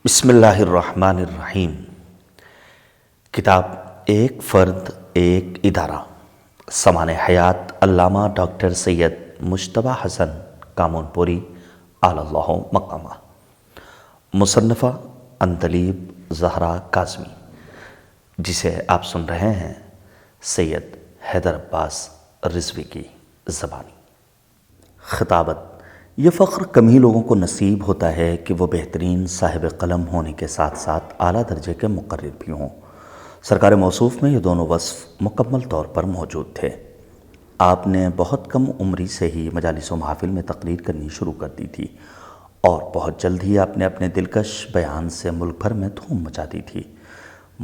بسم اللہ الرحمن الرحیم۔ کتاب ایک فرد ایک ادارہ، سامان حیات علامہ ڈاکٹر سید مجتبیٰ حسن کامون پوری اعلی اللہ مقامہ، مصنفہ عندلیب زہرا کاظمی، جسے آپ سن رہے ہیں سید حیدر عباس رضوی کی زبانی۔ خطابت۔ یہ فخر کم ہی لوگوں کو نصیب ہوتا ہے کہ وہ بہترین صاحب قلم ہونے کے ساتھ ساتھ اعلیٰ درجے کے مقرر بھی ہوں۔ سرکار موصوف میں یہ دونوں وصف مکمل طور پر موجود تھے۔ آپ نے بہت کم عمری سے ہی مجالس و محافل میں تقریر کرنی شروع کر دی تھی اور بہت جلد ہی آپ نے اپنے دلکش بیان سے ملک بھر میں دھوم مچا دی تھی۔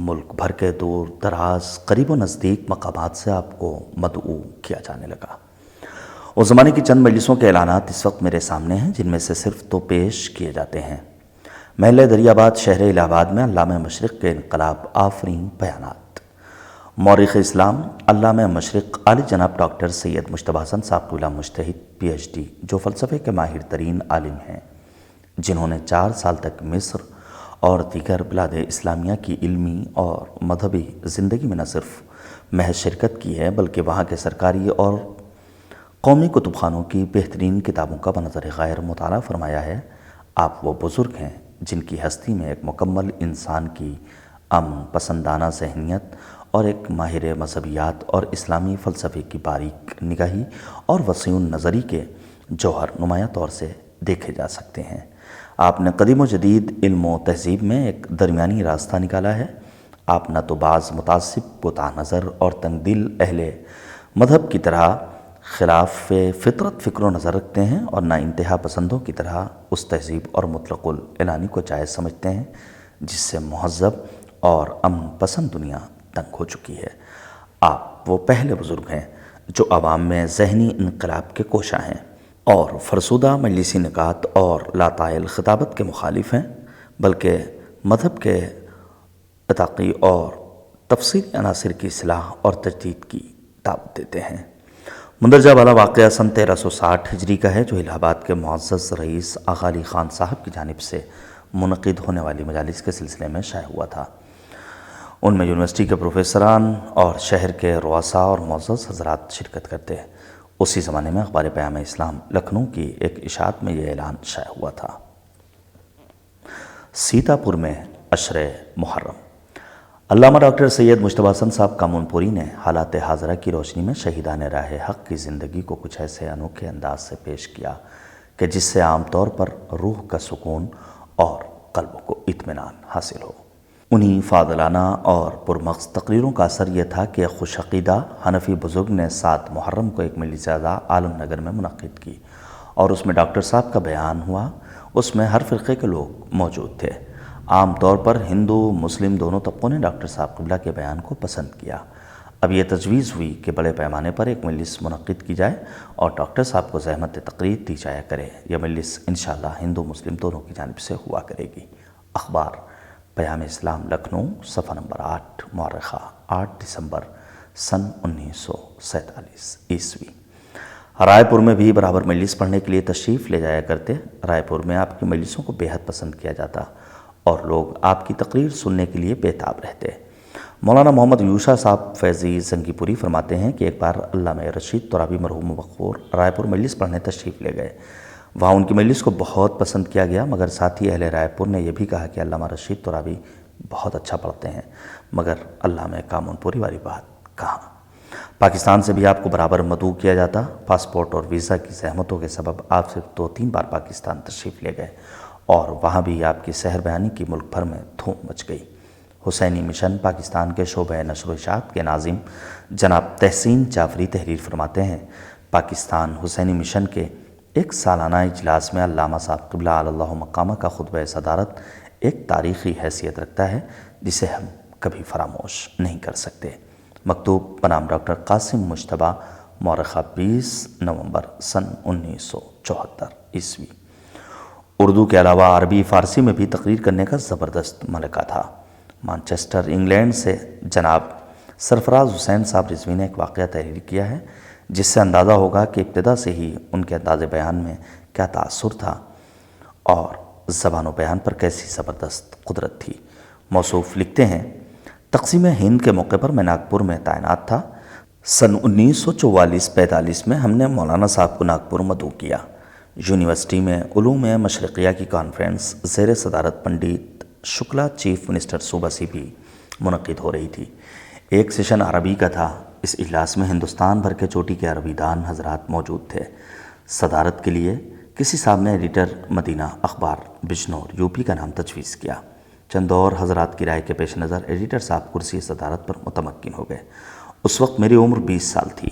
ملک بھر کے دور دراز قریب و نزدیک مقامات سے آپ کو مدعو کیا جانے لگا۔ اس زمانے کی چند مجلسوں کے اعلانات اس وقت میرے سامنے ہیں، جن میں سے صرف تو پیش کیے جاتے ہیں۔ محلہ دریا آباد شہر الہ آباد میں علامہ مشرق کے انقلاب آفرین بیانات۔ مورخ اسلام علامہ مشرق عالی جناب ڈاکٹر سید مجتبیٰ حسن صاحب قبلہ مجتہد پی ایچ ڈی، جو فلسفے کے ماہر ترین عالم ہیں، جنہوں نے 4 سال تک مصر اور دیگر بلاد اسلامیہ کی علمی اور مذہبی زندگی میں نہ صرف محض شرکت کی ہے بلکہ وہاں کے سرکاری اور قومی کتب خانوں کی بہترین کتابوں کا بنظر غیر مطالعہ فرمایا ہے۔ آپ وہ بزرگ ہیں جن کی ہستی میں ایک مکمل انسان کی امن پسندانہ ذہنیت اور ایک ماہر مذہبیات اور اسلامی فلسفے کی باریک نگاہی اور وسیع النظری کے جوہر نمایاں طور سے دیکھے جا سکتے ہیں۔ آپ نے قدیم و جدید علم و تہذیب میں ایک درمیانی راستہ نکالا ہے۔ آپ نہ تو بعض متعصب کوتاہ نظر اور تنگ دل اہل مذہب کی طرح خلاف فطرت فکر و نظر رکھتے ہیں اور نہ انتہا پسندوں کی طرح اس تہذیب اور مطلق العنانی کو جائز سمجھتے ہیں جس سے مہذب اور امن پسند دنیا تنگ ہو چکی ہے۔ آپ وہ پہلے بزرگ ہیں جو عوام میں ذہنی انقلاب کے کوشاں ہیں اور فرسودہ مجلسی نکات اور لاطائل خطابت کے مخالف ہیں، بلکہ مذہب کے اتقی اور تفصیلی عناصر کی اصلاح اور تجدید کی دعوت دیتے ہیں۔ مندرجہ بالا واقعہ سن 1360 ہجری کا ہے، جو الہ آباد کے معزز رئیس آغا علی خان صاحب کی جانب سے منعقد ہونے والی مجالس کے سلسلے میں شائع ہوا تھا۔ ان میں یونیورسٹی کے پروفیسران اور شہر کے رؤساء اور معزز حضرات شرکت کرتے ہیں۔ اسی زمانے میں اخبار پیام اسلام لکھنؤ کی ایک اشاعت میں یہ اعلان شائع ہوا تھا۔ سیتاپور میں عشر محرم۔ علامہ ڈاکٹر سید مجتبیٰ حسن صاحب کامون پوری نے حالات حاضرہ کی روشنی میں شہیدان راہ حق کی زندگی کو کچھ ایسے انوکھے انداز سے پیش کیا کہ جس سے عام طور پر روح کا سکون اور قلب کو اطمینان حاصل ہو۔ انہی فاضلانہ اور پرمغز تقریروں کا اثر یہ تھا کہ خوش عقیدہ حنفی بزرگ نے 7 محرم کو ایک مجلس اعلیٰ عالم نگر میں منعقد کی اور اس میں ڈاکٹر صاحب کا بیان ہوا۔ اس میں ہر فرقے کے لوگ موجود تھے۔ عام طور پر ہندو مسلم دونوں طبقوں نے ڈاکٹر صاحب قبلہ کے بیان کو پسند کیا۔ اب یہ تجویز ہوئی کہ بڑے پیمانے پر ایک مجلس منعقد کی جائے اور ڈاکٹر صاحب کو زحمت تقریر دی جایا کرے۔ یہ مجلس انشاءاللہ ہندو مسلم دونوں کی جانب سے ہوا کرے گی۔ اخبار پیام اسلام لکھنؤ، صفحہ نمبر 8، مورخہ 8 دسمبر سن 1947 عیسوی۔ رائے پور میں بھی برابر مجلس پڑھنے کے لیے تشریف لے جایا کرتے۔ رائے پور میں آپ کی مجلسوں کو بیحد پسند کیا جاتا اور لوگ آپ کی تقریر سننے کے لیے بے تاب رہتے۔ مولانا محمد یوشا صاحب فیضی زنگی پوری فرماتے ہیں کہ ایک بار علامہ رشید ترابی مرحوم مغفور رائے پور مجلس پڑھنے تشریف لے گئے۔ وہاں ان کی مجلس کو بہت پسند کیا گیا، مگر ساتھ ہی اہل رائے پور نے یہ بھی کہا کہ علامہ رشید ترابی بہت اچھا پڑھتے ہیں، مگر علامہ کامون پوری والی بات کہاں۔ پاکستان سے بھی آپ کو برابر مدعو کیا جاتا۔ پاسپورٹ اور ویزا کی زحمتوں کے سبب آپ صرف 2-3 بار پاکستان تشریف لے گئے اور وہاں بھی آپ کی سحر بیانی کی ملک بھر میں دھوم مچ گئی۔ حسینی مشن پاکستان کے شعبہ نشر و اشاعت کے ناظم جناب تحسین جعفری تحریر فرماتے ہیں، پاکستان حسینی مشن کے ایک سالانہ اجلاس میں علامہ صاحب قبلہ اعلی اللہ مقامہ کا خطبہ صدارت ایک تاریخی حیثیت رکھتا ہے جسے ہم کبھی فراموش نہیں کر سکتے۔ مکتوب بنام ڈاکٹر قاسم مجتبیٰ، مورخہ 20 نومبر سن 1974 عیسوی۔ اردو کے علاوہ عربی فارسی میں بھی تقریر کرنے کا زبردست ملکہ تھا۔ مانچسٹر انگلینڈ سے جناب سرفراز حسین صاحب رضوی نے ایک واقعہ تحریر کیا ہے جس سے اندازہ ہوگا کہ ابتدا سے ہی ان کے انداز بیان میں کیا تاثر تھا اور زبان و بیان پر کیسی زبردست قدرت تھی۔ موصوف لکھتے ہیں، تقسیم ہند کے موقع پر میں ناگپور میں تعینات تھا۔ سن 1944-45 میں ہم نے مولانا صاحب کو ناگپور مدعو کیا۔ یونیورسٹی میں علوم مشرقیہ کی کانفرنس زیر صدارت پنڈت شکلا چیف منسٹر صوبہ سی بھی منعقد ہو رہی تھی۔ ایک سیشن عربی کا تھا۔ اس اجلاس میں ہندوستان بھر کے چوٹی کے عربی دان حضرات موجود تھے۔ صدارت کے لیے کسی صاحب نے ایڈیٹر مدینہ اخبار بجنور یوپی کا نام تجویز کیا۔ چند اور حضرات کی رائے کے پیش نظر ایڈیٹر صاحب کرسی صدارت پر متمکن ہو گئے۔ اس وقت میری عمر 20 سال تھی۔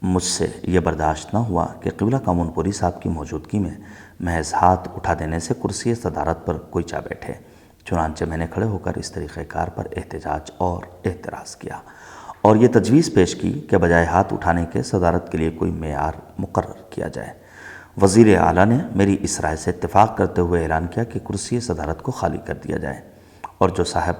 مجھ سے یہ برداشت نہ ہوا کہ قبلہ کامون پوری صاحب کی موجودگی میں محض ہاتھ اٹھا دینے سے کرسی صدارت پر کوئی جا بیٹھے۔ چنانچہ میں نے کھڑے ہو کر اس طریقہ کار پر احتجاج اور اعتراض کیا اور یہ تجویز پیش کی کہ بجائے ہاتھ اٹھانے کے صدارت کے لیے کوئی معیار مقرر کیا جائے۔ وزیر اعلیٰ نے میری اس رائے سے اتفاق کرتے ہوئے اعلان کیا کہ کرسی صدارت کو خالی کر دیا جائے اور جو صاحب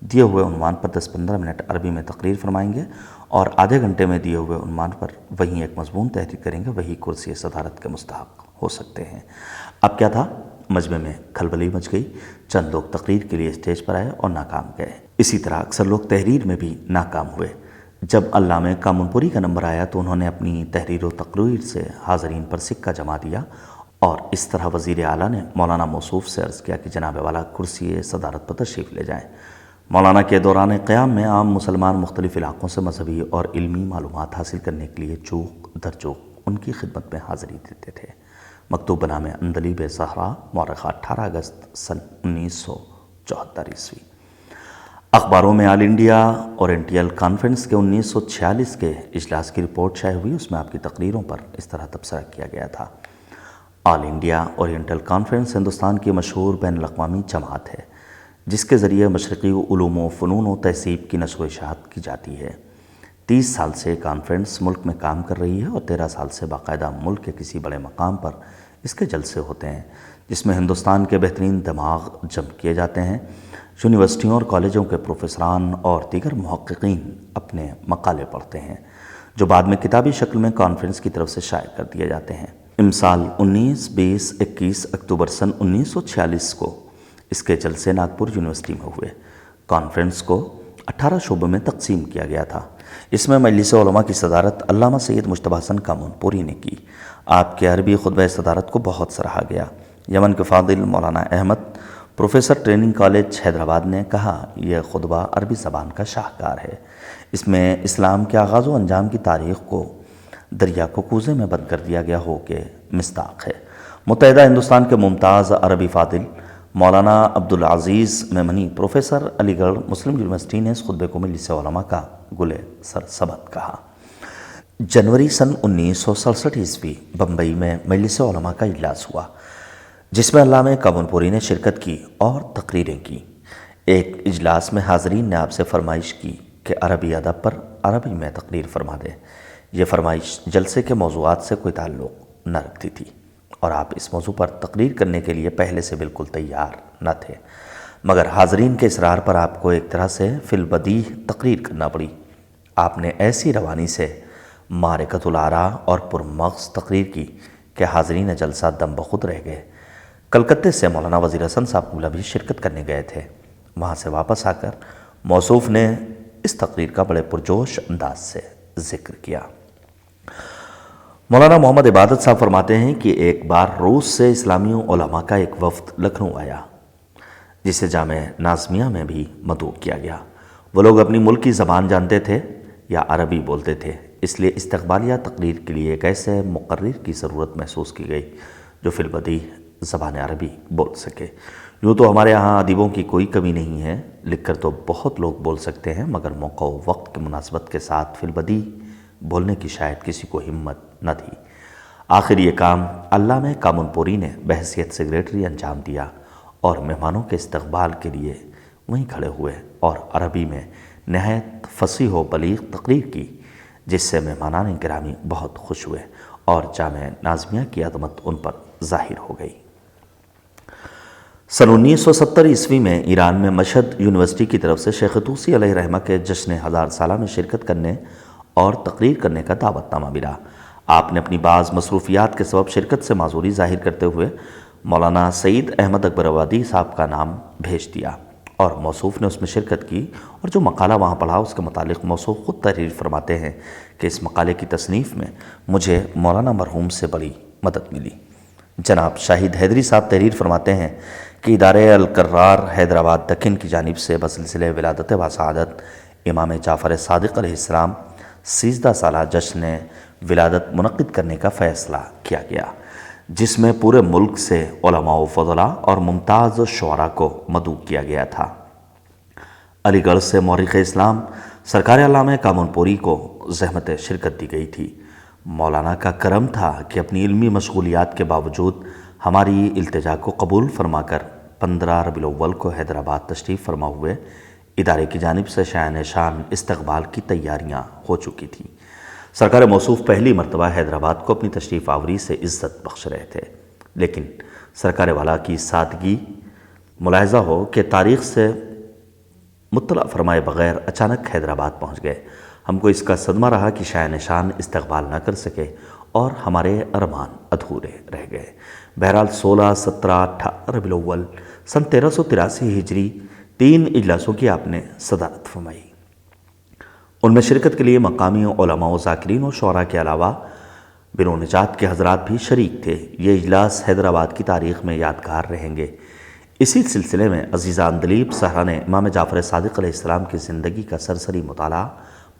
دیے ہوئے عنوان پر 10-15 منٹ عربی میں تقریر فرمائیں گے اور آدھے گھنٹے میں دیے ہوئے عنوان پر وہیں ایک مضمون تحریر کریں گے، وہی کرسی صدارت کے مستحق ہو سکتے ہیں۔ اب کیا تھا؟ مجمع میں کھلبلی مچ گئی۔ چند لوگ تقریر کے لیے اسٹیج پر آئے اور ناکام گئے۔ اسی طرح اکثر لوگ تحریر میں بھی ناکام ہوئے۔ جب علامہ کامون پوری کا نمبر آیا تو انہوں نے اپنی تحریر و تقریر سے حاضرین پر سکہ جما دیا اور اس طرح وزیر اعلیٰ نے مولانا موصوف سے عرض کیا کہ جناب والا کرسی صدارت پر تشریف لے جائیں۔ مولانا کے دوران قیام میں عام مسلمان مختلف علاقوں سے مذہبی اور علمی معلومات حاصل کرنے کے لیے چوک در چوک ان کی خدمت میں حاضری دیتے تھے۔ مکتوب نامہ اندلیب زہرا، مورخہ 18 اگست سن 1974 عیسوی۔ اخباروں میں آل انڈیا اورینٹیل کانفرنس کے 1946 کے اجلاس کی رپورٹ شائع ہوئی۔ اس میں آپ کی تقریروں پر اس طرح تبصرہ کیا گیا تھا: آل انڈیا اورینٹل کانفرنس ہندوستان کی مشہور بین الاقوامی جماعت ہے جس کے ذریعے مشرقی علوم و فنون و تہذیب کی نشر و اشاعت کی جاتی ہے۔ 30 سال سے کانفرنس ملک میں کام کر رہی ہے اور 13 سال سے باقاعدہ ملک کے کسی بڑے مقام پر اس کے جلسے ہوتے ہیں جس میں ہندوستان کے بہترین دماغ جمع کیے جاتے ہیں۔ یونیورسٹیوں اور کالجوں کے پروفیسران اور دیگر محققین اپنے مقالے پڑھتے ہیں جو بعد میں کتابی شکل میں کانفرنس کی طرف سے شائع کر دیے جاتے ہیں۔ امسال 19، 20، 21 اکتوبر سن 1946 کو اس کے جلسے ناگپور یونیورسٹی میں ہوئے۔ کانفرنس کو 18 شعبوں میں تقسیم کیا گیا تھا۔ اس میں مجلس علماء کی صدارت علامہ سید مجتبیٰ حسن کامون پوری نے کی۔ آپ کے عربی خطبہ صدارت کو بہت سراہا گیا۔ یمن کے فاضل Maulana Ahmed professor training college Hyderabad نے کہا، یہ خطبہ عربی زبان کا شاہکار ہے۔ اس میں اسلام کے آغاز و انجام کی تاریخ کو دریا کو کوزے میں بند کر دیا گیا ہو کہ مصداق ہے۔ متحدہ ہندوستان کے ممتاز عربی فاضل مولانا عبدالعزیز میمنی پروفیسر علی گڑھ مسلم یونیورسٹی نے اس خطبے کو مجلس علماء کا گلِ سرسبد کہا۔ جنوری سن 1967 عیسوی بمبئی میں مجلس علماء کا اجلاس ہوا جس میں علامہ کامون پوری نے شرکت کی اور تقریریں کی۔ ایک اجلاس میں حاضرین نے آپ سے فرمائش کی کہ عربی ادب پر عربی میں تقریر فرما دے۔ یہ فرمائش جلسے کے موضوعات سے کوئی تعلق نہ رکھتی تھی اور آپ اس موضوع پر تقریر کرنے کے لیے پہلے سے بالکل تیار نہ تھے، مگر حاضرین کے اصرار پر آپ کو ایک طرح سے فی البدیہہ تقریر کرنا پڑی۔ آپ نے ایسی روانی سے معرکۃ الآراء اور پرمغز تقریر کی کہ حاضرین جلسہ دم بخود رہ گئے۔ کلکتے سے مولانا وزیر حسن صاحب قبلہ بھی شرکت کرنے گئے تھے۔ وہاں سے واپس آ کر موصوف نے اس تقریر کا بڑے پرجوش انداز سے ذکر کیا۔ مولانا محمد عبادت صاحب فرماتے ہیں کہ ایک بار روس سے اسلامی علماء کا ایک وفد لکھنؤ آیا جسے جامع نازمیہ میں بھی مدعو کیا گیا۔ وہ لوگ اپنی ملکی زبان جانتے تھے یا عربی بولتے تھے، اس لیے استقبالیہ تقریر کے لیے ایک ایسے مقرر کی ضرورت محسوس کی گئی جو فی البدیہہ زبان عربی بول سکے۔ یوں تو ہمارے ہاں ادیبوں کی کوئی کمی نہیں ہے، لکھ کر تو بہت لوگ بول سکتے ہیں، مگر موقع و وقت کی مناسبت کے ساتھ فی البدیہہ بولنے کی شاید کسی کو ہمت نہ تھی۔ آخر یہ کام علامہ کامون پوری نے بحیثیت سیکریٹری انجام دیا اور مہمانوں کے استقبال کے لیے وہیں کھڑے ہوئے اور عربی میں نہایت فصیح و بلیغ تقریر کی، جس سے مہمانان گرامی بہت خوش ہوئے اور جامع نازمیہ کی عظمت ان پر ظاہر ہو گئی۔ سن 1970 عیسوی میں ایران میں مشہد یونیورسٹی کی طرف سے شیخ طوسی علیہ رحمہ کے جشن 1000 سالہ میں شرکت کرنے اور تقریر کرنے کا دعوت نامہ ملا۔ آپ نے اپنی بعض مصروفیات کے سبب شرکت سے معذوری ظاہر کرتے ہوئے مولانا سعید احمد اکبر آبادی صاحب کا نام بھیج دیا اور موصوف نے اس میں شرکت کی، اور جو مقالہ وہاں پڑھا اس کے متعلق موصوف خود تحریر فرماتے ہیں کہ اس مقالے کی تصنیف میں مجھے مولانا مرحوم سے بڑی مدد ملی۔ جناب شاہد حیدری صاحب تحریر فرماتے ہیں کہ ادارے القرار حیدرآباد دکن کی جانب سے بسلسلہ ولادت وسعادت امام جعفر صادق علیہ السلام 13 سالہ جشن ولادت منعقد کرنے کا فیصلہ کیا گیا، جس میں پورے ملک سے علماء و فضلاء اور ممتاز شعراء کو مدعو کیا گیا تھا۔ علی گڑھ سے مورخ اسلام سرکار علامہ کامن پوری کو زحمت شرکت دی گئی تھی۔ مولانا کا کرم تھا کہ اپنی علمی مشغولیات کے باوجود ہماری التجا کو قبول فرما کر 15 ربیع الاول کو حیدرآباد تشریف فرما ہوئے۔ ادارے کی جانب سے شایان شان استقبال کی تیاریاں ہو چکی تھیں۔ سرکار موصوف پہلی مرتبہ حیدرآباد کو اپنی تشریف آوری سے عزت بخش رہے تھے، لیکن سرکار والا کی سادگی ملاحظہ ہو کہ تاریخ سے مطلع فرمائے بغیر اچانک حیدرآباد پہنچ گئے۔ ہم کو اس کا صدمہ رہا کہ شایان شان استقبال نہ کر سکے اور ہمارے ارمان ادھورے رہ گئے۔ بہرحال 16، 17، 18 ربیع الاول سن 1383 ہجری 3 اجلاسوں کی آپ نے صدارت فرمائی۔ ان میں شرکت کے لیے مقامی علماء و ذاکرین و شعراء کے علاوہ بنو نجات کے حضرات بھی شریک تھے۔ یہ اجلاس حیدرآباد کی تاریخ میں یادگار رہیں گے۔ اسی سلسلے میں عزیزہ اندلیب صحرا نے امام جعفر صادق علیہ السلام کی زندگی کا سرسری مطالعہ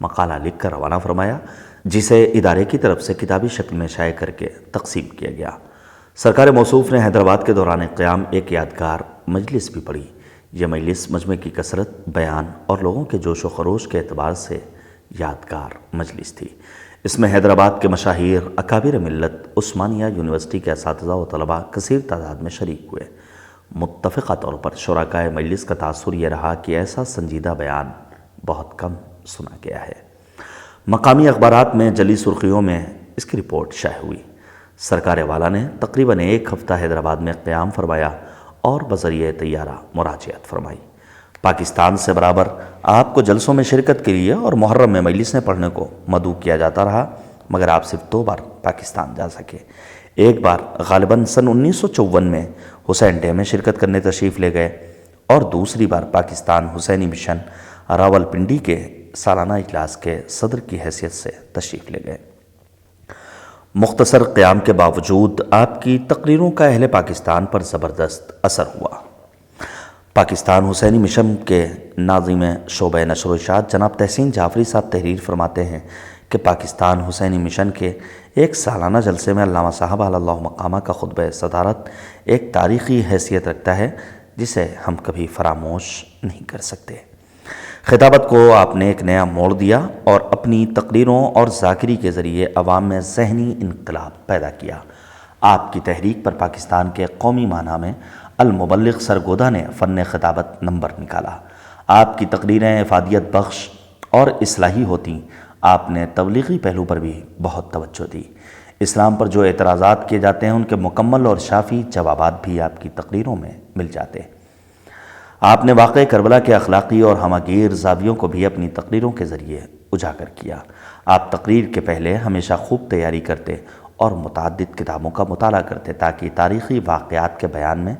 مقالہ لکھ کر روانہ فرمایا، جسے ادارے کی طرف سے کتابی شکل میں شائع کر کے تقسیم کیا گیا۔ سرکار موصوف نے حیدرآباد کے دوران قیام ایک یادگار مجلس بھی پڑھی۔ یہ مجلس مجمع کی کثرت، بیان اور لوگوں کے جوش و خروش کے اعتبار سے یادگار مجلس تھی۔ اس میں حیدرآباد کے مشاہیر، اکابر ملت، عثمانیہ یونیورسٹی کے اساتذہ و طلباء کثیر تعداد میں شریک ہوئے۔ متفقہ طور پر شرکائے مجلس کا تاثر یہ رہا کہ ایسا سنجیدہ بیان بہت کم سنا گیا ہے۔ مقامی اخبارات میں جلی سرخیوں میں اس کی رپورٹ شائع ہوئی۔ سرکار والا نے تقریباً 1 ہفتہ حیدرآباد میں قیام فرمایا اور بذریعہ طیارہ مراجعت فرمائی۔ پاکستان سے برابر آپ کو جلسوں میں شرکت کے لیے اور محرم میں مجلسیں پڑھنے کو مدعو کیا جاتا رہا، مگر آپ صرف 2 بار پاکستان جا سکے۔ ایک بار غالباً سن 1954 میں حسین ڈے میں شرکت کرنے تشریف لے گئے، اور دوسری بار پاکستان حسینی مشن راول پنڈی کے سالانہ اجلاس کے صدر کی حیثیت سے تشریف لے گئے۔ مختصر قیام کے باوجود آپ کی تقریروں کا اہل پاکستان پر زبردست اثر ہوا۔ پاکستان حسینی مشن کے ناظم شعبہ نشر و اشاعت جناب تحسین جعفری صاحب تحریر فرماتے ہیں کہ پاکستان حسینی مشن کے ایک سالانہ جلسے میں علامہ صاحب علی اللہ مقامہ کا خطبہ صدارت ایک تاریخی حیثیت رکھتا ہے، جسے ہم کبھی فراموش نہیں کر سکتے۔ خطابت کو آپ نے ایک نیا موڑ دیا اور اپنی تقریروں اور ذاکری کے ذریعے عوام میں ذہنی انقلاب پیدا کیا۔ آپ کی تحریک پر پاکستان کے قومی معنی میں المبلغ سرگودا نے فن خطابت نمبر نکالا۔ آپ کی تقریریں افادیت بخش اور اصلاحی ہوتیں۔ آپ نے تبلیغی پہلو پر بھی بہت توجہ دی۔ اسلام پر جو اعتراضات کیے جاتے ہیں ان کے مکمل اور شافی جوابات بھی آپ کی تقریروں میں مل جاتے ہیں۔ آپ نے واقع کربلا کے اخلاقی اور ہماگیر زاویوں کو بھی اپنی تقریروں کے ذریعے اجاگر کیا۔ آپ تقریر کے پہلے ہمیشہ خوب تیاری کرتے اور متعدد کتابوں کا مطالعہ کرتے تاکہ تاریخی واقعات کے بیان میں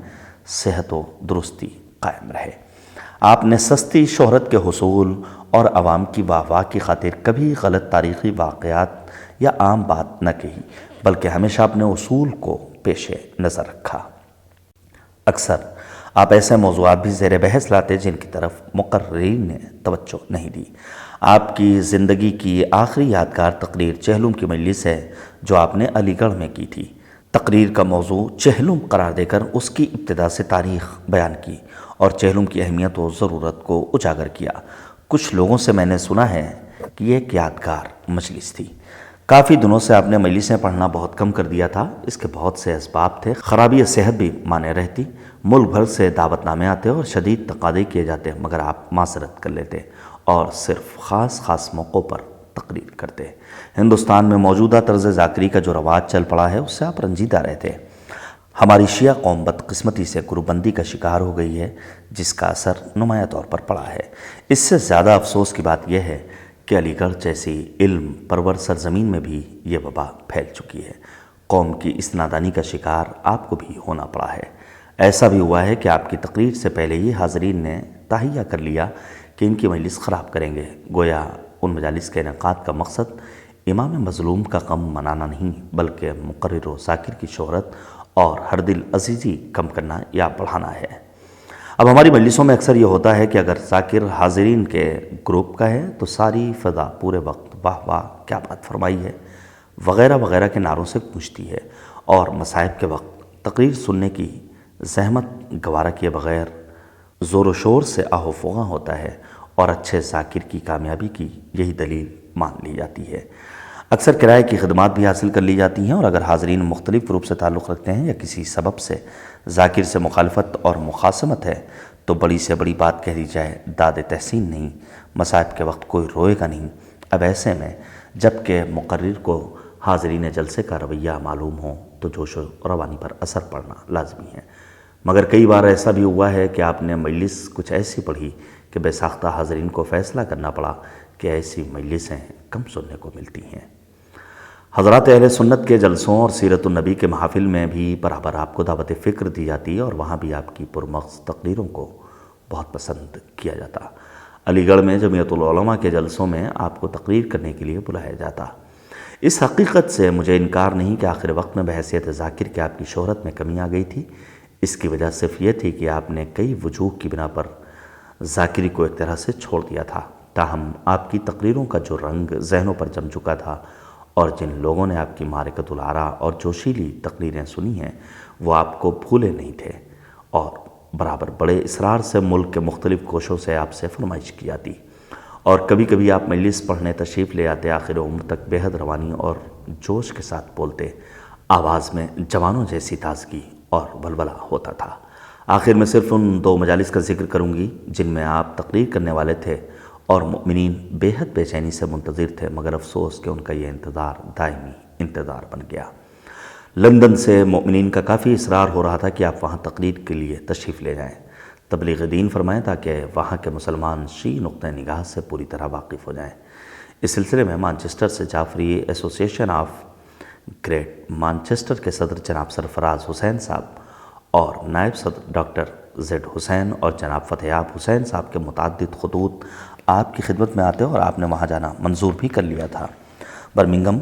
صحت و درستی قائم رہے۔ آپ نے سستی شہرت کے حصول اور عوام کی واہ واہ کی خاطر کبھی غلط تاریخی واقعات یا عام بات نہ کہی، بلکہ ہمیشہ اپنے اصول کو پیش نظر رکھا۔ اکثر آپ ایسے موضوعات بھی زیر بحث لاتے جن کی طرف مقررین نے توجہ نہیں دی۔ آپ کی زندگی کی آخری یادگار تقریر چہلم کی مجلس ہے جو آپ نے علی گڑھ میں کی تھی۔ تقریر کا موضوع چہلم قرار دے کر اس کی ابتدا سے تاریخ بیان کی اور چہلم کی اہمیت و ضرورت کو اجاگر کیا۔ کچھ لوگوں سے میں نے سنا ہے کہ یہ ایک یادگار مجلس تھی۔ کافی دنوں سے آپ نے مجلسیں پڑھنا بہت کم کر دیا تھا۔ اس کے بہت سے اسباب تھے۔ خرابی صحت بھی مانے رہتی، ملک بھر سے دعوت نامے آتے اور شدید تقاضے کیے جاتے، مگر آپ معذرت کر لیتے اور صرف خاص موقعوں پر تقریر کرتے۔ ہندوستان میں موجودہ طرز ذاکری کا جو رواج چل پڑا ہے اس سے آپ رنجیدہ رہتے۔ ہماری شیعہ قوم بدقسمتی سے گروبندی کا شکار ہو گئی ہے، جس کا اثر نمایاں طور پر پڑا ہے۔ اس سے زیادہ افسوس کی بات یہ ہے کہ علی گڑھ جیسی علم پرور سرزمین میں بھی یہ وبا پھیل چکی ہے۔ قوم کی اس نادانی کا شکار آپ کو بھی ہونا پڑا ہے۔ ایسا بھی ہوا ہے کہ آپ کی تقریر سے پہلے ہی حاضرین نے تہیہ کر لیا کہ ان کی مجلس خراب کریں گے، گویا ان مجالس کے انعقاد کا مقصد امام مظلوم کا غم منانا نہیں بلکہ مقرر و ذاکر کی شہرت اور ہر دل عزیزی کم کرنا یا بڑھانا ہے۔ اب ہماری مجلسوں میں اکثر یہ ہوتا ہے کہ اگر ذاکر حاضرین کے گروپ کا ہے تو ساری فضا پورے وقت واہ واہ کیا بات فرمائی ہے وغیرہ وغیرہ کے نعروں سے گونجتی ہے، اور مصائب کے وقت تقریر سننے کی زحمت گوارہ کیے بغیر زور و شور سے آہ و فغاں ہوتا ہے، اور اچھے ذاکر کی کامیابی کی یہی دلیل مان لی جاتی ہے۔ اکثر کرائے کی خدمات بھی حاصل کر لی جاتی ہیں، اور اگر حاضرین مختلف گروپ سے تعلق رکھتے ہیں یا کسی سبب سے ذاکر سے مخالفت اور مخاصمت ہے تو بڑی سے بڑی بات کہہ دی جائے، داد تحسین نہیں، مصائب کے وقت کوئی روئے گا نہیں۔ اب ایسے میں جب کہ مقرر کو حاضرین جلسے کا رویہ معلوم ہو تو جوش و روانی پر اثر پڑنا لازمی ہے، مگر کئی بار ایسا بھی ہوا ہے کہ آپ نے مجلس کچھ ایسی پڑھی کہ بے ساختہ حاضرین کو فیصلہ کرنا پڑا کہ ایسی مجلسیں کم سننے کو ملتی ہیں۔ حضرات اہل سنت کے جلسوں اور سیرت النبی کے محافل میں بھی برابر آپ کو دعوت فکر دی جاتی ہے، اور وہاں بھی آپ کی پرمغز تقریروں کو بہت پسند کیا جاتا۔ علی گڑھ میں جمعیت العلماء کے جلسوں میں آپ کو تقریر کرنے کے لیے بلایا جاتا۔ اس حقیقت سے مجھے انکار نہیں کہ آخر وقت میں بحیثیت ذاکر کے آپ کی شہرت میں کمی آ گئی تھی۔ اس کی وجہ صرف یہ تھی کہ آپ نے کئی وجوہ کی بنا پر ذاکری کو ایک طرح سے چھوڑ دیا تھا، تاہم آپ کی تقریروں کا جو رنگ ذہنوں پر جم چکا تھا اور جن لوگوں نے آپ کی معرکۃ الآراء اور جوشیلی تقریریں سنی ہیں وہ آپ کو بھولے نہیں تھے، اور برابر بڑے اصرار سے ملک کے مختلف گوشوں سے آپ سے فرمائش کی جاتی، اور کبھی کبھی آپ مجلس پڑھنے تشریف لے آتے، آخر عمر تک بے حد روانی اور جوش کے ساتھ بولتے، آواز میں جوانوں جیسی تازگی اور ولولہ ہوتا تھا۔ آخر میں صرف ان 2 مجالس کا ذکر کروں گی جن میں آپ تقریر کرنے والے تھے اور مؤمنین بے حد بے چینی سے منتظر تھے، مگر افسوس کہ ان کا یہ انتظار دائمی انتظار بن گیا۔ لندن سے مؤمنین کا کافی اصرار ہو رہا تھا کہ آپ وہاں تقریر کے لیے تشریف لے جائیں، تبلیغ دین فرمائیں تاکہ وہاں کے مسلمان شیعی نقطہ نگاہ سے پوری طرح واقف ہو جائیں۔ اس سلسلے میں مانچسٹر سے جعفری ایسوسی ایشن آف گریٹ مانچسٹر کے صدر جناب سرفراز حسین صاحب اور نائب صدر ڈاکٹر زیڈ حسین اور جناب فتحیاب حسین صاحب کے متعدد خطوط آپ کی خدمت میں آتے اور آپ نے وہاں جانا منظور بھی کر لیا تھا۔ Birmingham,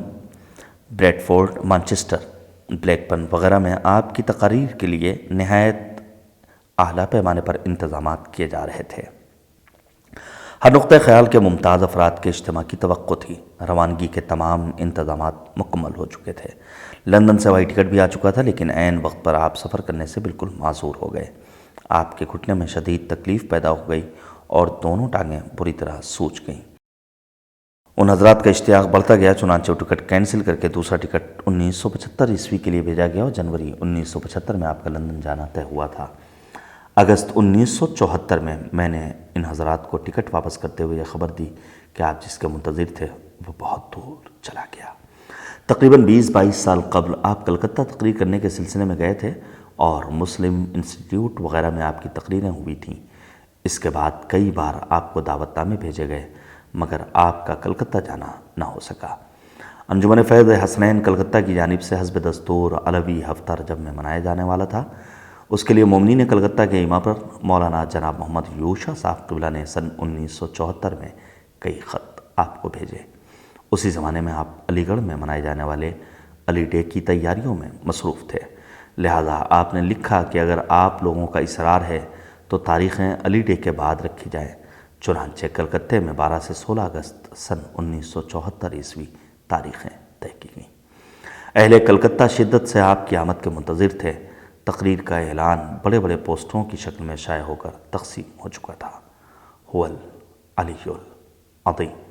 Bradford, Manchester, Blackburn وغیرہ میں آپ کی تقاریر کے لیے نہایت اعلیٰ پیمانے پر انتظامات کیے جا رہے تھے۔ ہر نقطہ خیال کے ممتاز افراد کے اجتماع کی توقع تھی۔ روانگی کے تمام انتظامات مکمل ہو چکے تھے۔ لندن سے ہوائی ٹکٹ بھی آ چکا تھا، لیکن عین وقت پر آپ سفر کرنے سے بالکل معذور ہو گئے۔ آپ کے گھٹنے میں شدید تکلیف پیدا ہو گئی اور دونوں ٹانگیں بری طرح سوج گئیں۔ ان حضرات کا اشتیاق بڑھتا گیا، چنانچہ وہ ٹکٹ کینسل کر کے دوسرا ٹکٹ 1975 عیسوی کے لیے بھیجا گیا، اور جنوری 1975 میں آپ کا لندن جانا طے ہوا تھا۔ اگست 1974 میں میں نے ان حضرات کو ٹکٹ واپس کرتے ہوئے یہ خبر دی کہ آپ جس کے منتظر تھے وہ بہت دور چلا گیا۔ تقریباً 20-22 سال قبل آپ کلکتہ تقریر کرنے کے سلسلے میں گئے تھے، اور مسلم انسٹیٹیوٹ وغیرہ میں آپ کی تقریریں ہوئی تھیں۔ اس کے بعد کئی بار آپ کو دعوت نامے بھیجے گئے، مگر آپ کا کلکتہ جانا نہ ہو سکا۔ انجمن فیض حسنین کلکتہ کی جانب سے حسب دستور علوی ہفتہ رجب میں منایا جانے والا تھا۔ اس کے لیے مومنین کلکتہ کے امام پر مولانا جناب محمد یوشا صاحب قبلہ نے سن 1974 میں کئی خط آپ کو بھیجے۔ اسی زمانے میں آپ علی گڑھ میں منائے جانے والے علی ڈے کی تیاریوں میں مصروف تھے، لہذا آپ نے لکھا کہ اگر آپ لوگوں کا اصرار ہے تو تاریخیں علی ڈے کے بعد رکھی جائیں۔ چنانچہ کلکتہ میں 12 سے 16 اگست سن 1974 عیسوی تاریخیں طے کی گئیں۔ اہل کلکتہ شدت سے آپ کی آمد کے منتظر تھے۔ تقریر کا اعلان بڑے بڑے پوسٹروں کی شکل میں شائع ہو کر تقسیم ہو چکا تھا۔ هو العلی العظیم۔